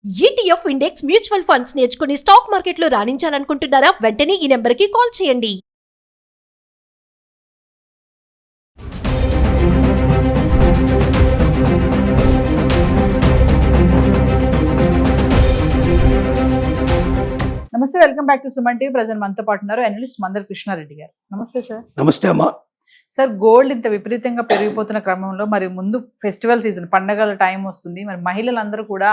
ETF index mutual funds నేర్చుకుని stock మార్కెట్లో రాణించాలనుకుంటున్నారా? వెంటనే ఈ నెంబర్కి కాల్ చేయండి. నమస్తే, welcome back to Suman TV. Present మనతో పాటు ఉన్నారు అనలిస్ట్ మందర్ కృష్ణారెడ్డి గారు. నమస్తే సార్. నమస్తే అమ్మా. సార్, గోల్డ్ ఇంత విపరీతంగా పెరిగిపోతున్న క్రమంలో మరి ముందు ఫెస్టివల్ సీజన్, పండగల టైం వస్తుంది. మరి మహిళలందరూ కూడా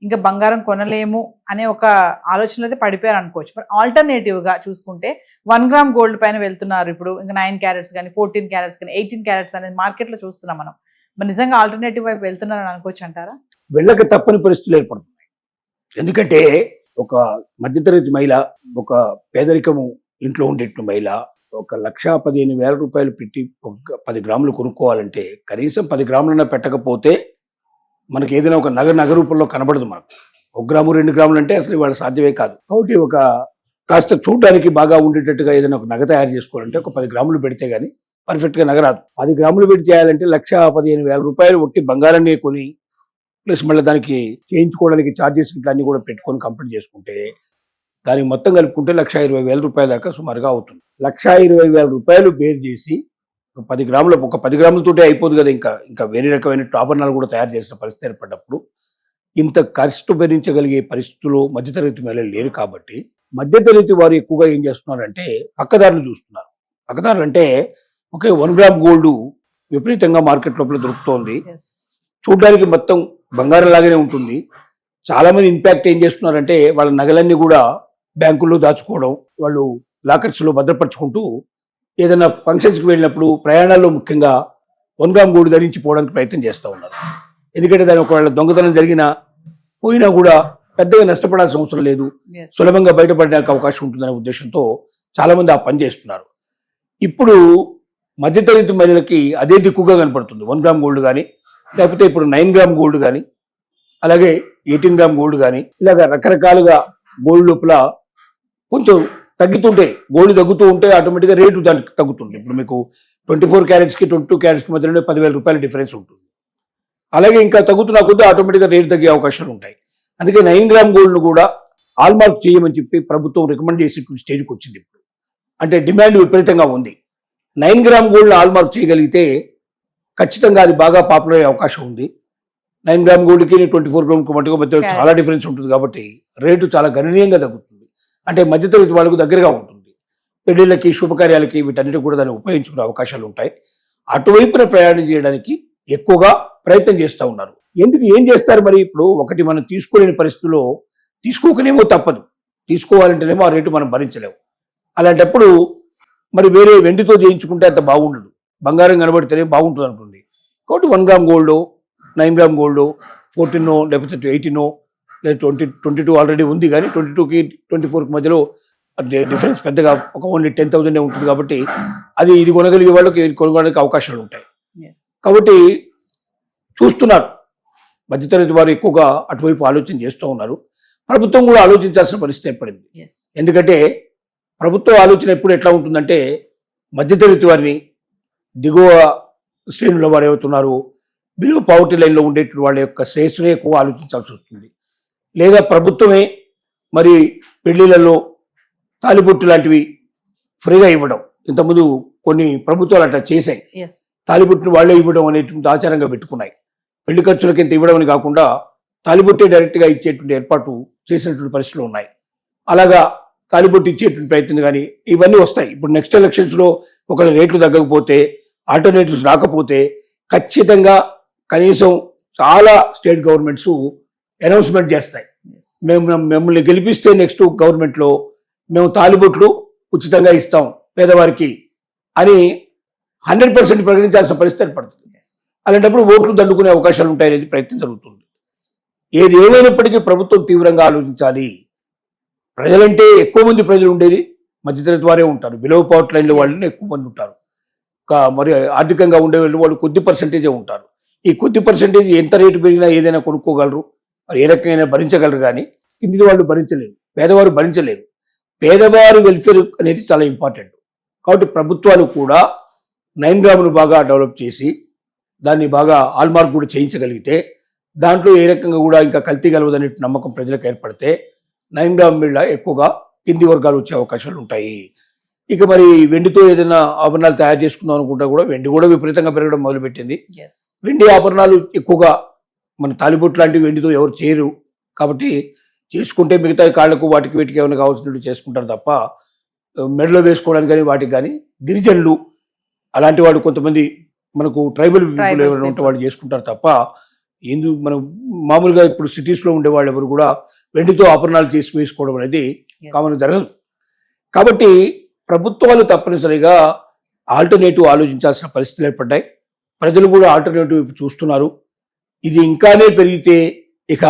ఇంకా బంగారం కొనలేము అనే ఒక ఆలోచనలో అయితే పడిపోయారు అనుకోవచ్చు. మరి ఆల్టర్నేటివ్ గా చూసుకుంటే 1 గ్రామ్ గోల్డ్ పైన వెళ్తున్నారు. ఇప్పుడు ఇంకా 9 క్యారెట్స్ కానీ 14 క్యారెట్స్ కానీ 18 క్యారెట్స్ అనేది మార్కెట్ లో చూస్తున్నాం మనం. మరి నిజంగా ఆల్టర్నేటివ్ వైపు వెళ్తున్నారని అనుకోవచ్చు అంటారా? వెళ్ళక తప్పని పరిస్థితులు ఏర్పడుతున్నాయి. ఎందుకంటే ఒక మధ్యతరగతి మహిళ, ఒక పేదరికము ఇంట్లో ఉండేట్టు మహిళ 1,15,000 రూపాయలు పెట్టి ఒక 10 గ్రాములు కొనుక్కోవాలంటే కనీసం 10 గ్రాములన్నా పెట్టకపోతే మనకి ఏదైనా ఒక నగ రూపంలో కనబడదు. మనకు 1 గ్రాము 2 గ్రాములు అంటే అసలు ఇవాళ సాధ్యమే కాదు. కాబట్టి ఒక కాస్త చూడడానికి బాగా ఉండేటట్టుగా ఏదైనా ఒక నగ తయారు చేసుకోవాలంటే ఒక 10 గ్రాములు పెడితే గానీ పర్ఫెక్ట్గా నగ రాదు. 10 గ్రాములు పెట్టి చేయాలంటే 1,15,000 రూపాయలు ఒట్టి బంగారాన్ని కొని ప్లస్ మళ్ళీ దానికి చేయించుకోవడానికి ఛార్జెస్ ఇట్లా అన్ని కూడా పెట్టుకొని కంప్లీట్ చేసుకుంటే దానికి మొత్తం కలుపుకుంటే 1,20,000 రూపాయల దాకా సుమారుగా అవుతుంది. 1,20,000 రూపాయలు బేర్ చేసి ఒక 10 గ్రాములతోటే అయిపోదు కదా. ఇంకా వేరే రకమైన ఆభరణాలు కూడా తయారు చేసిన పరిస్థితి ఏర్పడ్డప్పుడు ఇంత ఖర్చు భరించగలిగే పరిస్థితుల్లో మధ్యతరగతి మహిళలు లేరు. కాబట్టి మధ్యతరగతి వారు ఎక్కువగా ఏం చేస్తున్నారంటే పక్కదారులు చూస్తున్నారు. పక్కదారులు అంటే ఒకే 1 గ్రామ్ గోల్డ్ విపరీతంగా మార్కెట్ లోపల దొరుకుతోంది. చూడ్డానికి మొత్తం బంగారం లాగానే ఉంటుంది. చాలా మంది ఇన్ఫాక్ట్ ఏం చేస్తున్నారంటే వాళ్ళ నగలన్నీ కూడా బ్యాంకుల్లో దాచుకోవడం, వాళ్ళు లాకర్స్ లో భద్రపరుచుకుంటూ ఏదైనా ఫంక్షన్స్కి వెళ్ళినప్పుడు ప్రయాణాల్లో ముఖ్యంగా 1 గ్రామ్ గోల్డ్ ధరించి పోవడానికి ప్రయత్నం చేస్తూ ఉన్నారు. ఎందుకంటే దాని ఒకవేళ దొంగతనం జరిగినా పోయినా కూడా పెద్దగా నష్టపడాల్సిన అవసరం లేదు, సులభంగా బయటపడడానికి అవకాశం ఉంటుందనే ఉద్దేశంతో చాలా మంది ఆ పని చేస్తున్నారు. ఇప్పుడు మధ్యతరగతి మహిళలకి అదే దిక్కుగా కనపడుతుంది. 1 గ్రామ్ గోల్డ్ కానీ, లేకపోతే ఇప్పుడు 9 గ్రామ్ గోల్డ్ కానీ, అలాగే 18 గ్రామ్ గోల్డ్ కానీ, ఇలాగ రకరకాలుగా గోల్డ్ లోపల కొంచెం తగ్గుతుంటే, గోల్డ్ తగ్గుతూ ఉంటే ఆటోమేటిక్గా రేటు దానికి తగ్గుతుంది. ఇప్పుడు మీకు 24 క్యారెట్స్కి 22 క్యారెట్స్కి మధ్యలోనే 10,000 రూపాయల డిఫరెన్స్ ఉంటుంది. అలాగే ఇంకా తగ్గుతున్న కొద్దీ ఆటోమేటిక్గా రేటు తగ్గే అవకాశాలు ఉంటాయి. అందుకే 9 గ్రామ్ గోల్డ్ను కూడా హాల్మార్క్ చేయమని చెప్పి ప్రభుత్వం రికమెండ్ చేసేటువంటి స్టేజ్కి వచ్చింది. ఇప్పుడు అంటే డిమాండ్ విపరీతంగా ఉంది. 9 గ్రామ్ గోల్డ్ హాల్మార్క్ చేయగలిగితే ఖచ్చితంగా అది బాగా పాపులర్ అయ్యే అవకాశం ఉంది. 9 గ్రామ్ గోల్డ్కి 24 గ్రామ్కి మధ్య చాలా డిఫరెన్స్ ఉంటుంది. కాబట్టి రేటు చాలా గణనీయంగా తగ్గుతుంది. అంటే మధ్యతరగతి వాళ్ళకు దగ్గరగా ఉంటుంది. పెళ్లిళ్ళకి, శుభకార్యాలకి వీటన్నిటి కూడా దాన్ని ఉపయోగించుకునే అవకాశాలు ఉంటాయి. అటువైపున ప్రయాణం చేయడానికి ఎక్కువగా ప్రయత్నం చేస్తూ ఉన్నారు. ఏం చేస్తారు మరి? ఇప్పుడు ఒకటి మనం తీసుకోలేని పరిస్థితుల్లో తీసుకోకనేమో తప్పదు, తీసుకోవాలంటేనేమో ఆ రేటు మనం భరించలేము. అలాంటప్పుడు మరి వేరే వెండితో చేయించుకుంటే అంత బాగుండదు, బంగారం కనబడితేనే బాగుంటుంది అనుకుంది. కాబట్టి 1 గ్రామ్ గోల్డ్, 9 గ్రామ్ గోల్డ్, 14 లేకపోతే 18 లేదా 22 ఆల్రెడీ ఉంది. కానీ 22కి 24కి మధ్యలో డిఫరెన్స్ పెద్దగా ఒక ఓన్లీ 10,000 ఉంటుంది. కాబట్టి అది ఇది కొనగలిగే వాళ్ళకి కొనగడానికి అవకాశాలు ఉంటాయి. కాబట్టి చూస్తున్నారు, మధ్యతరగతి వారు ఎక్కువగా అటువైపు ఆలోచన చేస్తూ ఉన్నారు. ప్రభుత్వం కూడా ఆలోచించాల్సిన పరిస్థితి ఏర్పడింది. ఎందుకంటే ప్రభుత్వ ఆలోచన ఎప్పుడు ఎట్లా ఉంటుందంటే మధ్యతరగతి వారిని, దిగువ శ్రేణుల వారు ఏమవుతున్నారు, బిలో పావర్టీ లైన్లో ఉండే వాళ్ళ యొక్క శ్రేయస్సునే ఎక్కువ ఆలోచించాల్సి వస్తుంది. లేదా ప్రభుత్వమే మరి పెళ్లిళ్లలో తాలిబొట్టు లాంటివి ఫ్రీగా ఇవ్వడం. ఇంతకుముందు కొన్ని ప్రభుత్వాలు అట్లా చేశాయి. తాలిబొట్టును వాళ్లే ఇవ్వడం అనేటువంటి ఆచారంగా పెట్టుకున్నాయి. పెళ్లి ఖర్చులకి ఇంత ఇవ్వడం అని కాకుండా తాలిబొట్టే డైరెక్ట్గా ఇచ్చేటువంటి ఏర్పాటు చేసినటువంటి పరిస్థితులు ఉన్నాయి. అలాగా తాలిబొట్టు ఇచ్చేటువంటి ప్రయత్నం కానీ ఇవన్నీ వస్తాయి. ఇప్పుడు నెక్స్ట్ ఎలక్షన్స్లో ఒకవేళ రేట్లు తగ్గకపోతే, ఆల్టర్నేటివ్స్ రాకపోతే ఖచ్చితంగా కనీసం చాలా స్టేట్ గవర్నమెంట్స్ అనౌన్స్మెంట్ చేస్తాయి. మిమ్మల్ని గెలిపిస్తే నెక్స్ట్ గవర్నమెంట్లో మేము తాలిబొట్లు ఉచితంగా ఇస్తాం పేదవారికి అని 100% ప్రకటించాల్సిన పరిస్థితి ఏర్పడుతుంది. అలాంటప్పుడు ఓట్లు దండుకునే అవకాశాలు ఉంటాయనేది ప్రయత్నం జరుగుతుంది. ఏది ఏమైనప్పటికీ ప్రభుత్వం తీవ్రంగా ఆలోచించాలి. ప్రజలంటే ఎక్కువ మంది ప్రజలు ఉండేది మధ్యతరగతి వారే ఉంటారు. బిలో పవర్టీ లైన్లో వాళ్ళని ఎక్కువ మంది ఉంటారు. మరి ఆర్థికంగా ఉండే వాళ్ళు కొద్ది పర్సెంటేజే ఉంటారు. ఈ కొద్ది పర్సెంటేజ్ ఎంత రేటు పెరిగినా ఏదైనా కొనుక్కోగలరు, మరి ఏ రకమైన భరించగలరు. కానీ కింది వాళ్ళు భరించలేరు, పేదవారు భరించలేరు. పేదవారి వెల్ఫేర్ అనేది చాలా ఇంపార్టెంట్. కాబట్టి ప్రభుత్వాలు కూడా 9 గ్రాములు బాగా డెవలప్ చేసి దాన్ని బాగా హాల్మార్క్ కూడా చేయించగలిగితే దాంట్లో ఏ రకంగా కూడా ఇంకా కల్తీ కలవదనే నమ్మకం ప్రజలకు ఏర్పడితే 9 గ్రామ్ బిళ్ళ ఎక్కువగా కింది వర్గాలు వచ్చే అవకాశాలు ఉంటాయి. ఇక మరి వెండితో ఏదైనా ఆభరణాలు తయారు చేసుకుందాం అనుకుంటా కూడా వెండి కూడా విపరీతంగా పెరగడం మొదలుపెట్టింది. వెండి ఆభరణాలు ఎక్కువగా మన తాలిబొట్టు లాంటివి వెండితో ఎవరు చేయరు కాబట్టి చేసుకుంటే మిగతా కాళ్లకు వాటికి వీటికి ఏమైనా కావాల్సినట్టు చేసుకుంటారు తప్ప మెడలో వేసుకోవడానికి కానీ వాటికి కానీ గిరిజనులు అలాంటి వాడు కొంతమంది మనకు ట్రైబల్ పీపుల్ ఎవరైనా ఉంటే వాళ్ళు చేసుకుంటారు తప్ప ఎందుకు మనం మామూలుగా ఇప్పుడు సిటీస్లో ఉండే వాళ్ళు ఎవరు కూడా వెండితో ఆభరణాలు చేసి వేసుకోవడం అనేది కామన్ జరగదు. కాబట్టి ప్రభుత్వాలు తప్పనిసరిగా ఆల్టర్నేటివ్ ఆలోచించాల్సిన పరిస్థితులు ఏర్పడ్డాయి. ప్రజలు కూడా ఆల్టర్నేటివ్ చూస్తున్నారు. ఇది ఇంకానే పెరిగితే ఇక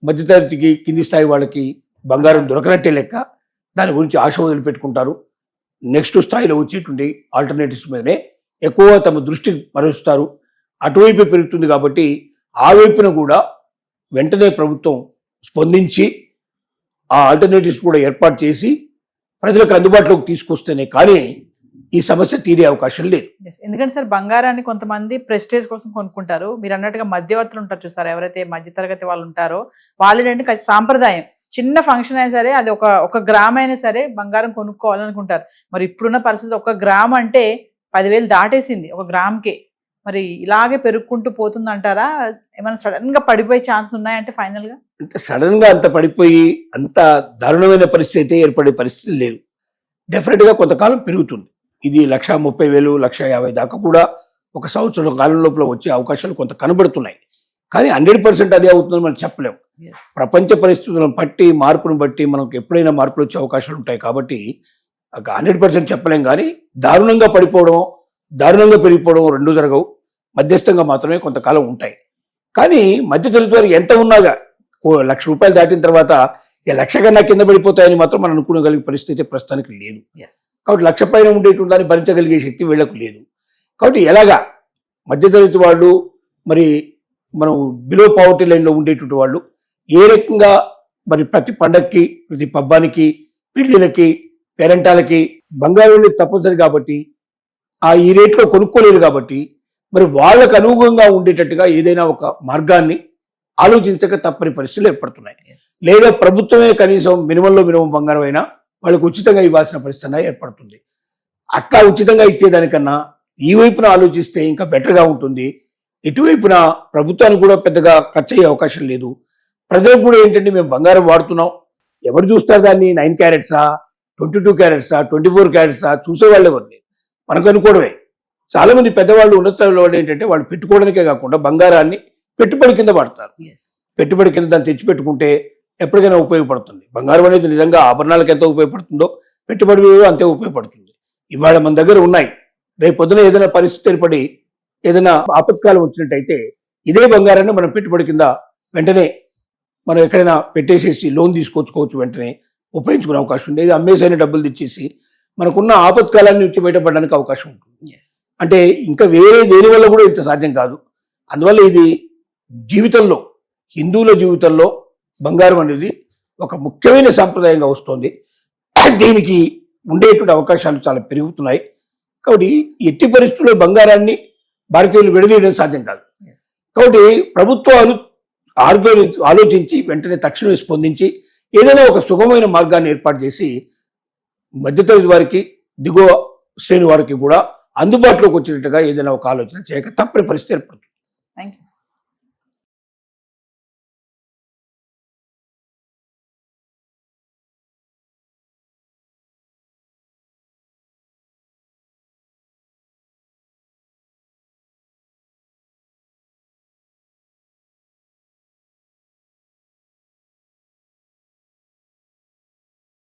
మధ్యతరగతికి కింది స్థాయి వాళ్ళకి బంగారం దొరకనట్టే లెక్క. దాని గురించి ఆశ వదిలిపెట్టుకుంటారు. నెక్స్ట్ స్థాయిలో వచ్చేటువంటి ఆల్టర్నేటివ్స్ మీదనే ఎక్కువ తమ దృష్టి మరలుస్తారు. అటువైపు పెరుగుతుంది కాబట్టి ఆ వైపున కూడా వెంటనే ప్రభుత్వం స్పందించి ఆ ఆల్టర్నేటివ్స్ కూడా ఏర్పాటు చేసి ప్రజలకు అందుబాటులోకి తీసుకొస్తేనే కానీ ఈ సమస్య తీరే అవకాశం లేదు. ఎందుకంటే సార్ బంగారాన్ని కొంతమంది ప్రెస్టేజ్ కోసం కొనుక్కుంటారు. మీరు అన్నట్టుగా మధ్యవర్తులు ఉంటారు చూసారు, ఎవరైతే మధ్యతరగతి వాళ్ళు ఉంటారో వాళ్ళు ఏంటంటే సాంప్రదాయం చిన్న ఫంక్షన్ అయినా సరే అది ఒక గ్రామ్ అయినా సరే బంగారం కొనుక్కోవాలనుకుంటారు. మరి ఇప్పుడున్న పరిస్థితి 1 గ్రామ్ అంటే 10,000 దాటేసింది ఒక గ్రామ్కే. మరి ఇలాగే పెరుగుకుంటూ పోతుంది అంటారా? ఏమైనా సడన్ గా పడిపోయే ఛాన్స్ ఉన్నాయంటే ఫైనల్ గా? అంటే సడన్ గా అంత పడిపోయి అంత దారుణమైన పరిస్థితి అయితే ఏర్పడే పరిస్థితి లేదు. డెఫినెట్ గా కొంతకాలం పెరుగుతుంది. ఇది 1,30,000 1,50,000 దాకా కూడా ఒక సంవత్సరం కాలం లోపల వచ్చే అవకాశాలు కొంత కనబడుతున్నాయి. కానీ 100% అదే అవుతుందని మనం చెప్పలేము. ప్రపంచ పరిస్థితులను బట్టి మార్పును బట్టి మనకు ఎప్పుడైనా మార్పులు వచ్చే అవకాశాలు ఉంటాయి కాబట్టి 100% చెప్పలేం. కానీ దారుణంగా పడిపోవడం దారుణంగా పెరిగిపోవడం రెండు జరగవు. మధ్యస్థంగా మాత్రమే కొంతకాలం ఉంటాయి. కానీ మధ్యతరగతి వారికి ఎంత ఉన్నాగా ₹1,00,000 దాటిన తర్వాత 1,00,000 కన్నా కింద పడిపోతాయని మాత్రం మనం అనుకోగలిగే పరిస్థితి ప్రస్తుతానికి లేదు. కాబట్టి 1,00,000 పైన ఉండేటువంటి దాన్ని భరించగలిగే శక్తి వీళ్లకు లేదు. కాబట్టి ఎలాగా మధ్యతరగతి వాళ్ళు మరి మనం బిలో పావర్టీ లైన్లో ఉండేటువంటి వాళ్ళు ఏ రకంగా మరి ప్రతి పండగకి ప్రతి పబ్బానికి పెళ్లిళ్ళకి పేరెంటాలకి బంగారం తప్పనిసరి కాబట్టి ఈ రేట్లో కొనుక్కోలేరు కాబట్టి మరి వాళ్ళకు అనుగుణంగా ఉండేటట్టుగా ఏదైనా ఒక మార్గాన్ని ఆలోచించక తప్పని పరిస్థితులు ఏర్పడుతున్నాయి. లేదా ప్రభుత్వమే కనీసం మినిమంలో మినిమం బంగారం అయినా వాళ్ళకు ఉచితంగా ఇవ్వాల్సిన పరిస్థితి ఏర్పడుతుంది. అట్లా ఉచితంగా ఇచ్చేదానికన్నా ఈ వైపున ఆలోచిస్తే ఇంకా బెటర్గా ఉంటుంది. ఇటువైపున ప్రభుత్వానికి కూడా పెద్దగా ఖర్చు అయ్యే అవకాశం లేదు. ప్రజలకు కూడా ఏంటంటే మేము బంగారం వాడుతున్నాం, ఎవరు చూస్తారు దాన్ని 9 క్యారెట్సా 22 క్యారెట్సా 24 క్యారెట్సా చూసేవాళ్ళు ఎవరు లేదు, మనకు అనుకోవడమే. చాలా మంది పెద్దవాళ్ళు ఉన్నత వాళ్ళు ఏంటంటే వాళ్ళు పెట్టుకోవడానికే కాకుండా బంగారాన్ని పెట్టుబడి కింద వాడతారు. పెట్టుబడి కింద దాన్ని తెచ్చి పెట్టుకుంటే ఎప్పటికైనా ఉపయోగపడుతుంది. బంగారం అనేది నిజంగా ఆభరణాలకు ఎంత ఉపయోగపడుతుందో పెట్టుబడి అంతే ఉపయోగపడుతుంది. ఇవాళ మన దగ్గర ఉన్నాయి, రేపు పొద్దున ఏదైనా పరిస్థితి ఏర్పడి ఏదైనా ఆపత్కాలం వచ్చినట్టయితే ఇదే బంగారాన్ని మనం పెట్టుబడి కింద వెంటనే మనం ఎక్కడైనా పెట్టేసేసి లోన్ తీసుకొచ్చుకోవచ్చు, వెంటనే ఉపయోగించుకునే అవకాశం ఉంది. అమ్మేసైన డబ్బులు తెచ్చేసి మనకున్న ఆపత్కాలాన్ని నుంచి బయటపడడానికి అవకాశం ఉంటుంది. అంటే ఇంకా వేరే దేని వల్ల కూడా ఇంత సాధ్యం కాదు. అందువల్ల ఇది జీవితంలో హిందువుల జీవితంలో బంగారం అనేది ఒక ముఖ్యమైన సాంప్రదాయంగా వస్తుంది. దీనికి ఉండేటువంటి అవకాశాలు చాలా పెరుగుతున్నాయి. కాబట్టి ఎట్టి పరిస్థితుల్లో బంగారాన్ని భారతీయులు విడదీయడం సాధ్యం కాదు. కాబట్టి ప్రభుత్వాలు ఆలోచించి వెంటనే తక్షణమే స్పందించి ఏదైనా ఒక సుగమైన మార్గాన్ని ఏర్పాటు చేసి మధ్యతరగతి వారికి దిగువ శ్రేణి వారికి కూడా అందుబాటులోకి వచ్చేటట్టుగా ఏదైనా ఒక ఆలోచన చేయక తప్పని పరిస్థితి ఏర్పడుతుంది. Thank you.